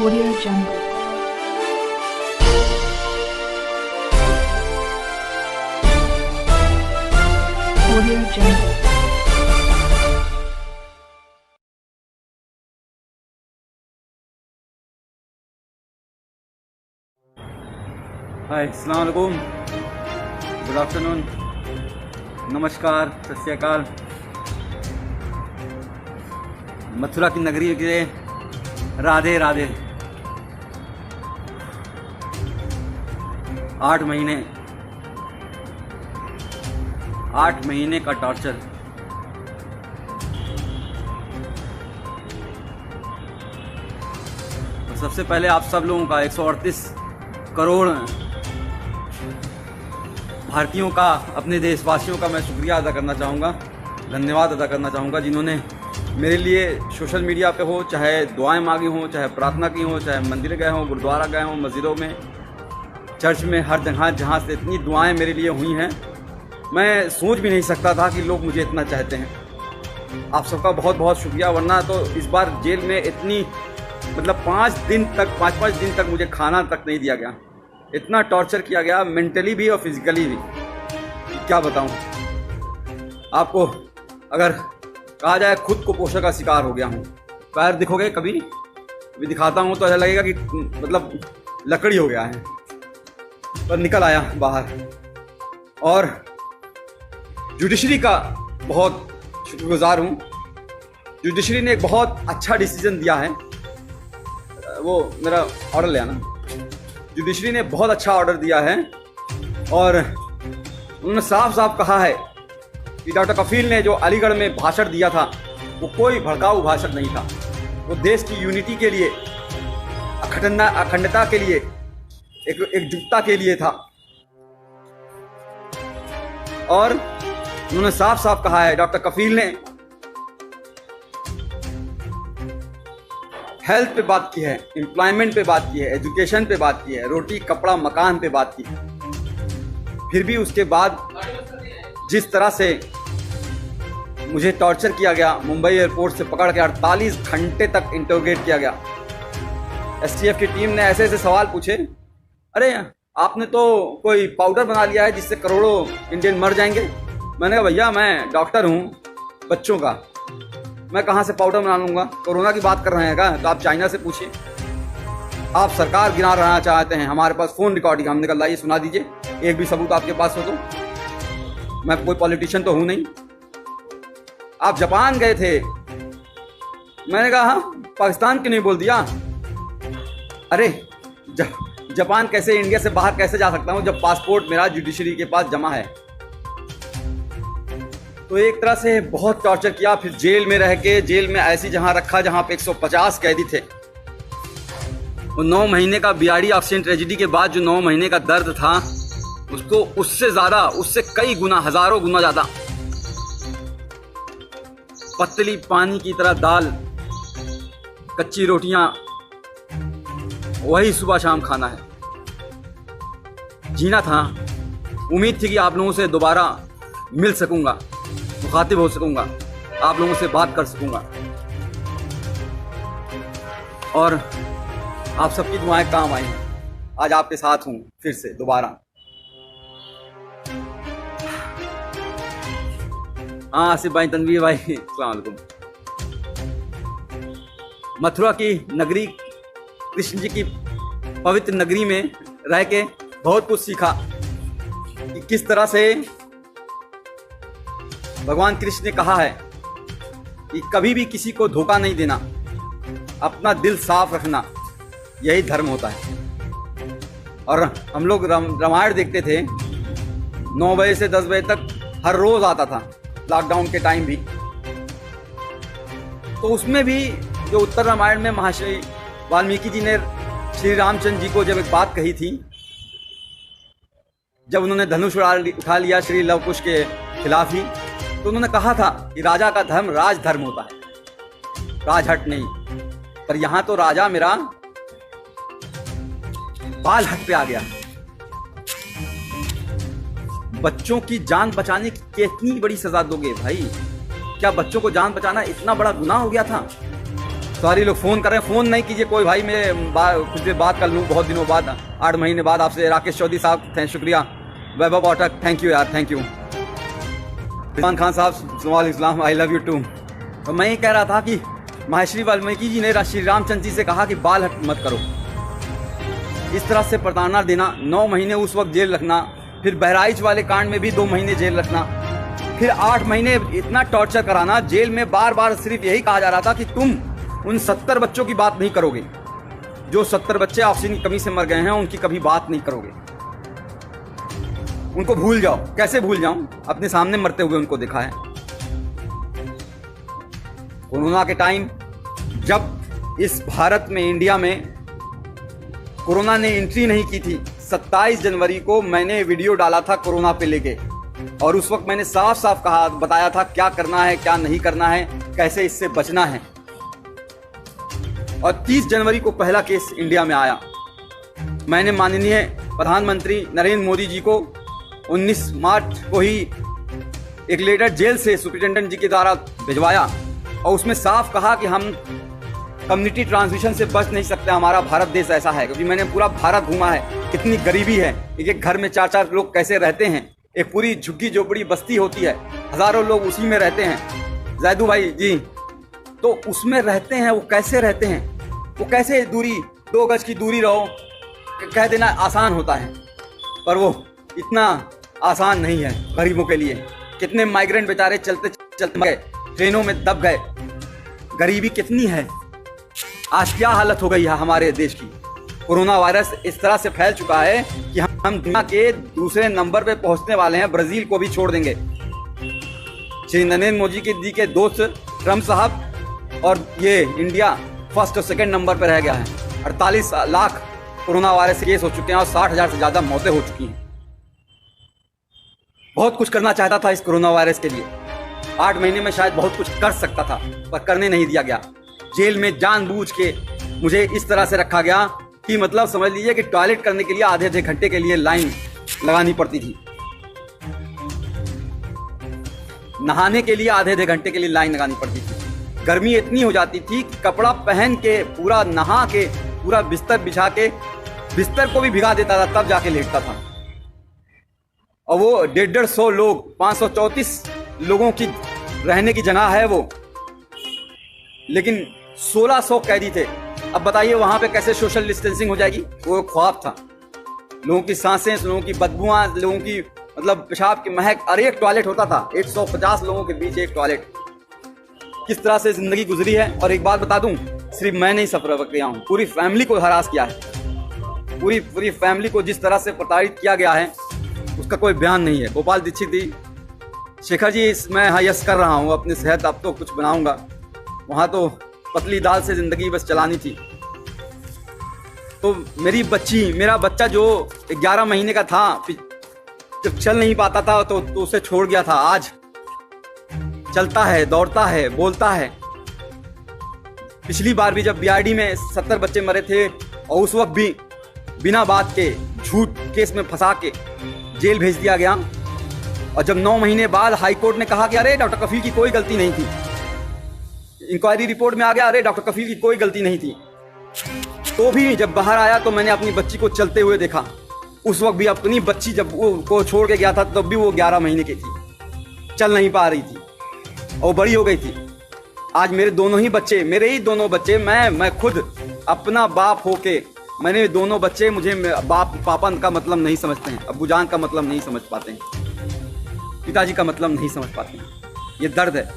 Audio Jungle. Audio Jungle. हाय, अस्सलाम वालेकुम, good afternoon, नमस्कार, सत श्री अकाल। मथुरा की नगरी के राधे राधे। 8 महीने का टॉर्चर। तो सबसे पहले आप सब लोगों का 138 करोड़ भारतीयों का, अपने देशवासियों का मैं शुक्रिया अदा करना चाहूँगा, धन्यवाद अदा करना चाहूँगा, जिन्होंने मेरे लिए सोशल मीडिया पे हो, चाहे दुआएं मांगी हों, चाहे प्रार्थना की हो, चाहे मंदिर गए हों, गुरुद्वारा गए हों, मस्जिदों में, चर्च में, हर जगह जहाँ से इतनी दुआएं मेरे लिए हुई हैं, मैं सोच भी नहीं सकता था कि लोग मुझे इतना चाहते हैं। आप सबका बहुत बहुत शुक्रिया। वरना तो इस बार जेल में इतनी मतलब 5 दिन तक मुझे खाना तक नहीं दिया गया। इतना टॉर्चर किया गया, मेंटली भी और फिजिकली भी, क्या बताऊं आपको। अगर कहा जाए खुद को पोषण का शिकार हो गया हूं। पैर दिखोगे कभी दिखाता हूं तो ऐसा लगेगा कि मतलब लकड़ी हो गया है, पर निकल आया बाहर। और जुडिशरी का बहुत शुक्रगुजार हूं। जुडिशरी ने एक बहुत अच्छा डिसीजन दिया है। वो मेरा ऑर्डर ले आना। जुडिशरी ने बहुत अच्छा ऑर्डर दिया है और उन्होंने साफ साफ कहा है कि डॉक्टर कफील ने जो अलीगढ़ में भाषण दिया था वो कोई भड़काऊ भाषण नहीं था। वो देश की यूनिटी के लिए, अखंडता के लिए, एकजुटता के लिए था। और उन्होंने साफ साफ कहा है, डॉक्टर कफील ने हेल्थ पे बात की है, एम्प्लॉयमेंट पे बात की है, एजुकेशन पे बात की है, रोटी कपड़ा मकान पे बात की है। फिर भी उसके बाद जिस तरह से मुझे टॉर्चर किया गया, मुंबई एयरपोर्ट से पकड़ के 48 घंटे तक इंटरोगेट किया गया। एसटीएफ की टीम ने ऐसे ऐसे सवाल पूछे, अरे आपने तो कोई पाउडर बना लिया है जिससे करोड़ों इंडियन मर जाएंगे। मैंने कहा भैया मैं डॉक्टर हूँ बच्चों का, मैं कहाँ से पाउडर बना लूँगा। कोरोना की बात कर रहे हैं क्या? तो आप चाइना से पूछिए। आप सरकार गिरा रहना चाहते हैं, हमारे पास फ़ोन रिकॉर्डिंग, हमने कहा लाइए सुना दीजिए, एक भी सबूत आपके पास हो तो। मैं कोई पॉलिटिशियन तो हूँ नहीं। आप जापान गए थे, मैंने कहा हाँ, पाकिस्तान क्यों नहीं बोल दिया। अरे जापान कैसे, इंडिया से बाहर कैसे जा सकता हूँ जब पासपोर्ट मेरा जुडिशरी के पास जमा है। तो एक तरह से बहुत टॉर्चर किया। फिर जेल में रह के, जेल में ऐसी जहां रखा जहां पे 150 कैदी थे। वो 9 महीने का बीआरडी ऑक्सीजन ट्रेजेडी के बाद जो 9 महीने का दर्द था, उसको उससे ज्यादा, उससे कई गुना, हजारों गुना ज्यादा। पतली पानी की तरह दाल, कच्ची रोटियां, वही सुबह शाम खाना है। जीना था। उम्मीद थी कि आप लोगों से दोबारा मिल सकूंगा, मुखातिब हो सकूंगा, आप लोगों से बात कर सकूंगा, और आप सबकी दुआएं काम आई। आज आपके साथ हूं फिर से दोबारा। हाँ आसिफ भाई, तनवीर भाई, अस्सलाम वालेकुम। मथुरा की नगरी, कृष्ण जी की पवित्र नगरी में रह के बहुत कुछ सीखा कि किस तरह से भगवान कृष्ण ने कहा है कि कभी भी किसी को धोखा नहीं देना, अपना दिल साफ रखना, यही धर्म होता है। और हम लोग रामायण देखते थे 9 बजे से 10 बजे तक, हर रोज आता था, लॉकडाउन के टाइम भी। तो उसमें भी जो उत्तर रामायण में महर्षि वाल्मीकि जी ने श्री रामचंद्र जी को जब एक बात कही थी, जब उन्होंने धनुष उठा लिया श्री लव कुश के खिलाफ ही, तो उन्होंने कहा था कि राजा का धर्म राजधर्म होता है, राजहट नहीं। पर यहां तो राजा मेरा बाल हट पे आ गया। बच्चों की जान बचाने की कितनी बड़ी सजा दोगे भाई? क्या बच्चों को जान बचाना इतना बड़ा गुनाह हो गया था? सारी लोग फ़ोन कर रहे हैं, फ़ोन नहीं कीजिए कोई भाई, मैं कुछ देर बात कर लूँ, बहुत दिनों बाद 8 महीने बाद आपसे। राकेश चौधरी साहब शुक्रिया, वैभव पाठक थैंक यू यार, थैंक यू। इरफान खान साहब सवाल इस्लाम आई लव यू टू। तो मैं ये कह रहा था कि महर्षि वाल्मीकि जी ने श्री रामचंद्र जी से कहा कि बाल हट मत करो, इस तरह से प्रताड़ना देना, 9 महीने उस वक्त जेल रखना, फिर बहराइच वाले कांड में भी 2 महीने जेल रखना, फिर 8 महीने इतना टॉर्चर कराना जेल में। बार बार सिर्फ यही कहा जा रहा था कि तुम उन 70 बच्चों की बात नहीं करोगे, जो 70 बच्चे ऑक्सीजन की कमी से मर गए हैं, उनकी कभी बात नहीं करोगे, उनको भूल जाओ। कैसे भूल जाऊं, अपने सामने मरते हुए उनको देखा है। कोरोना के टाइम जब इस भारत में, इंडिया में कोरोना ने एंट्री नहीं की थी, 27 जनवरी को मैंने वीडियो डाला था कोरोना पे लेके, और उस वक्त मैंने साफ साफ कहा, बताया था क्या करना है, क्या नहीं करना है, कैसे इससे बचना है। और 30 जनवरी को पहला केस इंडिया में आया। मैंने माननीय प्रधानमंत्री नरेंद्र मोदी जी को 19 मार्च को ही एक लेटर जेल से सुप्रिंटेंडेंट जी के द्वारा भिजवाया, और उसमें साफ कहा कि हम कम्युनिटी ट्रांसमिशन से बच नहीं सकते, हमारा भारत देश ऐसा है। क्योंकि मैंने पूरा भारत घूमा है, कितनी गरीबी है, एक घर में 4-4 लोग कैसे रहते हैं, एक पूरी झुग्गी झोपड़ी बस्ती होती है, हजारों लोग उसी में रहते हैं। जैदू भाई जी, तो उसमें रहते हैं, वो कैसे रहते हैं, वो कैसे दूरी 2 गज की दूरी रहो, कह देना आसान होता है, पर वो इतना आसान नहीं है गरीबों के लिए। कितने माइग्रेंट बेचारे चलते चलते गए, ट्रेनों में दब गए। गरीबी कितनी है, आज क्या हालत हो गई है हमारे देश की। कोरोना वायरस इस तरह से फैल चुका है कि हम दुनिया के दूसरे नंबर पे पहुंचने वाले हैं, ब्राजील को भी छोड़ देंगे। श्री नरेंद्र मोदी जी के दोस्त ट्रम्प साहब, और ये इंडिया फर्स्ट और सेकंड नंबर पर रह गया है। 48 लाख कोरोना वायरस के केस हो चुके हैं और 60,000 से ज्यादा मौतें हो चुकी हैं। बहुत कुछ करना चाहता था इस कोरोना वायरस के लिए, 8 महीने में शायद बहुत कुछ कर सकता था, पर करने नहीं दिया गया। जेल में जानबूझ के मुझे इस तरह से रखा गया कि मतलब समझ लीजिए कि टॉयलेट करने के लिए आधे घंटे के लिए लाइन लगानी पड़ती थी, नहाने के लिए आधे घंटे के लिए लाइन लगानी पड़ती थी। गर्मी इतनी हो जाती थी कि कपड़ा पहन के, पूरा नहा के, पूरा बिस्तर बिछा के, बिस्तर को भी भिगा देता था, तब जाके लेटता था। और वो 150 लोग, 534 लोगों की रहने की जगह है वो, लेकिन 1600 कैदी थे। अब बताइए वहां पे कैसे सोशल डिस्टेंसिंग हो जाएगी। वो ख्वाब था, लोगों की सांसें, लोगों की बदबुआं, लोगों की मतलब पेशाब की महक। और एक टॉयलेट होता था, 150 लोगों के बीच एक टॉयलेट। किस तरह से जिंदगी गुजरी है। और एक बात बता दूं, सिर्फ मैं नहीं सफर किया हूं, पूरी फैमिली को हरास किया है, पूरी फैमिली को जिस तरह से प्रताड़ित किया गया है उसका कोई बयान नहीं है। गोपाल दीक्षित जी, शेखर जी, मैं यस कर रहा हूँ अपनी सेहत, अब तो कुछ बनाऊंगा। वहाँ तो पतली दाल से जिंदगी बस चलानी थी। तो मेरा बच्चा जो 11 महीने का था, जब चल नहीं पाता था तो उसे छोड़ गया था, आज चलता है, दौड़ता है, बोलता है। पिछली बार भी जब बीआरडी में 70 बच्चे मरे थे, और उस वक्त भी बिना बात के झूठ केस में फंसा के जेल भेज दिया गया। और जब 9 महीने बाद हाई कोर्ट ने कहा कि अरे डॉक्टर कफील की कोई गलती नहीं थी, इंक्वायरी रिपोर्ट में आ गया अरे डॉक्टर कफील की कोई गलती नहीं थी, तो भी जब बाहर आया तो मैंने अपनी बच्ची को चलते हुए देखा। उस वक्त भी अपनी बच्ची जब वो को छोड़ के गया था तब भी वो 11 महीने की थी, चल नहीं पा रही थी और बड़ी हो गई थी। आज मेरे ही दोनों बच्चे, मैं खुद अपना बाप होके, मैंने दोनों बच्चे, मुझे बाप पापा का मतलब नहीं समझते हैं, अब्बू जान का मतलब नहीं समझ पाते हैं, पिताजी का मतलब नहीं समझ पाते हैं। ये दर्द है।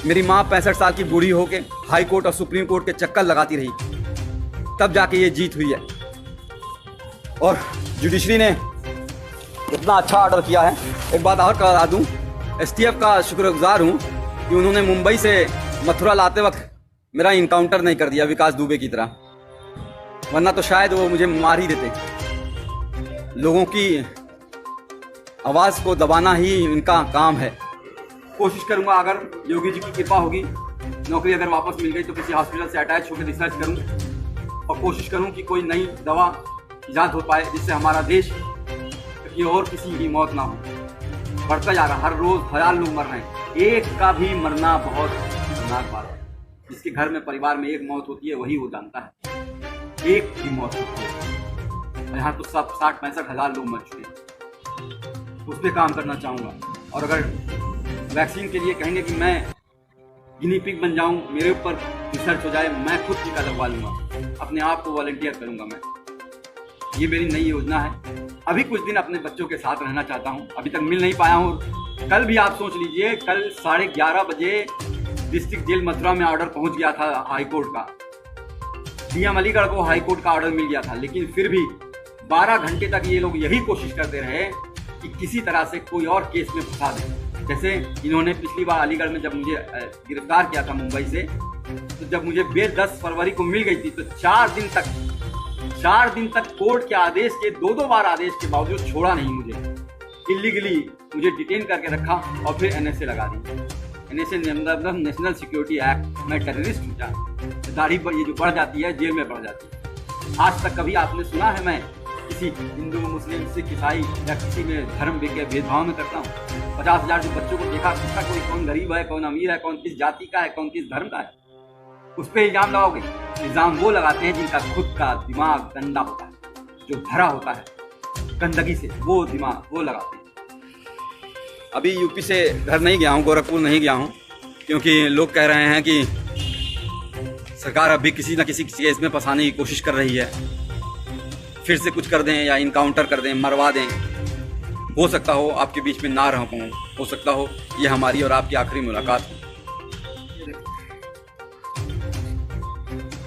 मेरी माँ 65 साल की बूढ़ी होके हाई कोर्ट और सुप्रीम कोर्ट के चक्कर लगाती रही, तब जाके ये जीत हुई है। और जुडिशरी ने इतना अच्छा ऑर्डर किया है। एक बात और करा दूं, एसटीएफ का शुक्रगुजार हूं कि उन्होंने मुंबई से मथुरा लाते वक्त मेरा इनकाउंटर नहीं कर दिया विकास दुबे की तरह, वरना तो शायद वो मुझे मार ही देते। लोगों की आवाज़ को दबाना ही इनका काम है। कोशिश करूंगा, अगर योगी जी की कृपा होगी, नौकरी अगर वापस मिल गई तो किसी हॉस्पिटल से अटैच होकर रिसर्च करूं और कोशिश करूं कि कोई नई दवा ईजाद हो पाए जिससे हमारा देश कि और किसी की मौत ना हो। बढ़ता जा रहा, हर रोज 1000 लोग मर रहे हैं, एक का भी मरना बहुत खतरनाक बात है। जिसके घर में परिवार में एक मौत होती है वही वो जानता है, एक ही मौत होती है। और यहाँ तो सब 60-65 हज़ार लोग मर चुके हैं। उस पर काम करना चाहूँगा। और अगर वैक्सीन के लिए कहेंगे कि मैं गिनी पिग बन जाऊँ, मेरे ऊपर रिसर्च हो जाए, मैं खुद टीका लगवा लूँगा, अपने आप को वॉलंटियर करूँगा मैं। ये मेरी नई योजना है। अभी कुछ दिन अपने बच्चों के साथ रहना चाहता हूँ, अभी तक मिल नहीं पाया हूँ। कल भी आप सोच लीजिए, कल 11:30 बजे डिस्ट्रिक्ट जेल मथुरा में ऑर्डर पहुँच गया था हाई कोर्ट का। डीएम अलीगढ़ को हाई कोर्ट का ऑर्डर मिल गया था, लेकिन फिर भी 12 घंटे तक ये लोग यही कोशिश करते रहे कि किसी तरह से कोई और केस में फंसा दें। जैसे इन्होंने पिछली बार अलीगढ़ में जब मुझे गिरफ्तार किया था मुंबई से, तो जब मुझे बेल 10 फरवरी को मिल गई थी, तो 4 दिन तक कोर्ट के आदेश के 2-2 बार आदेश के बावजूद छोड़ा नहीं मुझे। इलीगली मुझे डिटेन करके रखा और फिर एनएसए लगा दी। एनएसए मतलब नेशनल सिक्योरिटी एक्ट। मैं टेररिस्ट हूँ क्या? दाढ़ी पर ये जो बढ़ जाती है, जेल में बढ़ जाती है। आज तक कभी आपने सुना है मैं किसी हिंदू, मुस्लिम, सिख, ईसाई या किसी में धर्म के भेदभाव में करता हूँ? 50,000 जो बच्चों को देखा, उसका कोई कौन गरीब है, कौन अमीर है, कौन किस जाति का है, कौन किस धर्म का है, उस पर इल्ज़ाम लगाओगे? इल्ज़ाम वो लगाते हैं जिनका खुद का दिमाग गंदा होता है, जो भरा होता है गंदगी से, वो दिमाग वो लगाते हैं। अभी यूपी से घर नहीं गया हूँ, गोरखपुर नहीं गया हूँ, क्योंकि लोग कह रहे हैं कि सरकार अभी किसी न किसी केस में फंसाने की कोशिश कर रही है, फिर से कुछ कर दें या इनकाउंटर कर दें, मरवा दें। हो सकता हो आपके बीच में ना रह पाऊँ, हो सकता हो ये हमारी और आपकी आखिरी मुलाकात हो।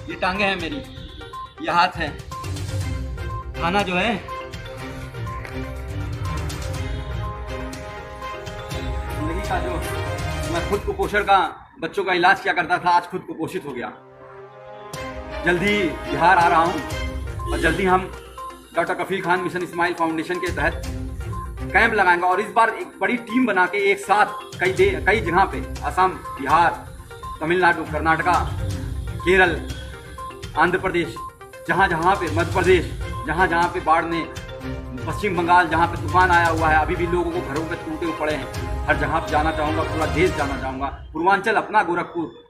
ये टांगे हैं मेरी, ये हाथ है। खाना जो है जिंदगी का, जो मैं खुद कुपोषण का बच्चों का इलाज किया करता था, आज खुद कुपोषित हो गया। जल्दी बिहार आ रहा हूँ और जल्दी हम डॉक्टर कफील खान मिशन इस्माइल फाउंडेशन के तहत कैंप लगाएंगे। और इस बार एक बड़ी टीम बना के एक साथ कई जगह पे, असम, बिहार, तमिलनाडु, कर्नाटका, केरल, आंध्र प्रदेश, जहाँ पे मध्य प्रदेश, जहाँ पे बाढ़ ने, पश्चिम बंगाल जहाँ पे तूफान आया हुआ है, अभी भी लोगों को घरों पे टूटे हुए पड़े हैं, हर जगह पे जाना चाहूँगा, पूरा देश जाना चाहूँगा। पूर्वांचल अपना, गोरखपुर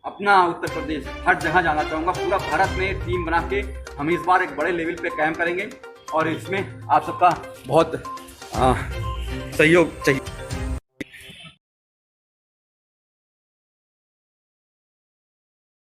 अपना, उत्तर प्रदेश, हर जगह जाना चाहूँगा। पूरा भारत में टीम बना के हम इस बार एक बड़े लेवल पे कैंप करेंगे और इसमें आप सबका बहुत सहयोग चाहिए।